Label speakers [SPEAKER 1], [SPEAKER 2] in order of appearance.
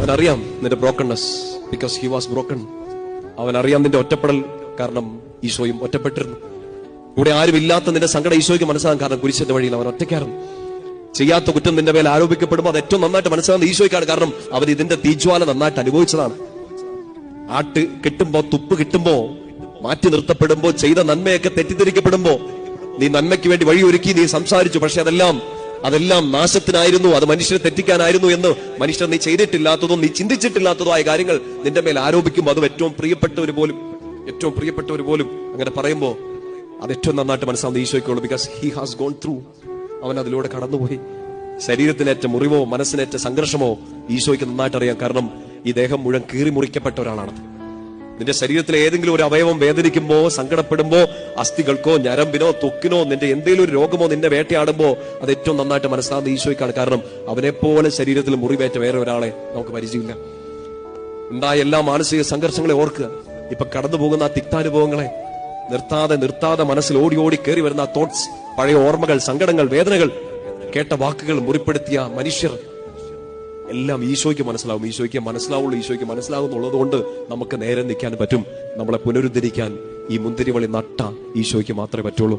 [SPEAKER 1] അവനറിയാം നിന്റെ brokenness, because he was broken. അവനറിയാം നിന്റെ ഒറ്റപ്പെടൽ, കാരണം ഈശോയും ഒറ്റപ്പെട്ടിരുന്നു. കൂടെ ആരുമില്ലാത്ത നിന്റെ സങ്കടം ഈശോയ്ക്ക് മനസ്സിലാകും, കാരണം കുരിശിന്റെ വഴിയിൽ അവൻ ഒറ്റയ്ക്കായിരുന്നു. ചെയ്യാത്ത കുറ്റം നിന്റെ മേൽ ആരോപിക്കപ്പെടുമ്പോൾ അത് ഏറ്റവും നന്നായിട്ട് മനസ്സിലാകുന്ന ഈശോയ്ക്കാണ്, കാരണം അവൻ ഇതിന്റെ തീജ്വാല നന്നായിട്ട് അനുഭവിച്ചതാണ്. ആട്ട് കിട്ടുമ്പോ, തുപ്പ് കിട്ടുമ്പോ, മാറ്റി നിർത്തപ്പെടുമ്പോ, ചെയ്ത നന്മയൊക്കെ തെറ്റിദ്ധരിക്കപ്പെടുമ്പോ, നീ നന്മയ്ക്ക് വേണ്ടി വഴിയൊരുക്കി, നീ സംസാരിച്ചു, പക്ഷെ അതെല്ലാം നാശത്തിനായിരുന്നു, അത് മനുഷ്യരെ തെറ്റിക്കാനായിരുന്നു എന്ന് മനുഷ്യർ നീ ചെയ്തിട്ടില്ലാത്തതോ നീ ചിന്തിച്ചിട്ടില്ലാത്തതോ ആയ കാര്യങ്ങൾ നിന്റെ മേൽ ആരോപിക്കുമ്പോൾ, അതും ഏറ്റവും പ്രിയപ്പെട്ടവർ പോലും അങ്ങനെ പറയുമ്പോ അത് ഏറ്റവും നന്നായിട്ട് മനസ്സിലാവുന്ന ഈശോയ്ക്കുള്ളൂ. Because he has gone through, അവൻ അതിലൂടെ കടന്നുപോയി. ശരീരത്തിനേറ്റ മുറിവോ മനസ്സിനേറ്റ സംഘർഷമോ ഈശോയ്ക്ക് നന്നായിട്ട് അറിയാം, കാരണം ഈ ദേഹം മുഴുവൻ കീറി മുറിക്കപ്പെട്ട ഒരാളാണ്. നിന്റെ ശരീരത്തിലെ ഏതെങ്കിലും ഒരു അവയവം വേദനിക്കുമ്പോ, സങ്കടപ്പെടുമ്പോ, അസ്ഥികൾക്കോ ഞരമ്പിനോ ത്വക്കിനോ നിന്റെ എന്തെങ്കിലും ഒരു രോഗമോ നിന്നെ വേട്ടയാടുമ്പോ അത് ഏറ്റവും നന്നായിട്ട് മനസ്സിലാവുന്ന ഈശോയ്ക്കാണ്, കാരണം അവനെപ്പോലെ ശരീരത്തിൽ മുറിവേറ്റ വേറെ ഒരാളെ നമുക്ക് പരിചയമില്ല. ഉണ്ടായ എല്ലാ മാനസിക സംഘർഷങ്ങളെ ഓർക്കുക, ഇപ്പൊ കടന്നു പോകുന്ന ആ തിക്താനുഭവങ്ങളെ നിർത്താതെ മനസ്സിൽ ഓടി കയറി വരുന്ന ആ തോട്ട്സ്, പഴയ ഓർമ്മകൾ, സങ്കടങ്ങൾ, വേദനകൾ, കേട്ട വാക്കുകൾ, മുറിപ്പെടുത്തിയ മനുഷ്യർ എല്ലാം ഈശോയ്ക്ക് മനസ്സിലാവും. ഈശോയ്ക്ക് മനസ്സിലാവുന്നുള്ളത് കൊണ്ട് നമുക്ക് നേരെ നിൽക്കാൻ പറ്റും. നമ്മളെ പുനരുദ്ധരിക്കാൻ ഈ മുന്തിരിവള്ളി നട്ട ഈശോയ്ക്ക് മാത്രമേ പറ്റുള്ളൂ.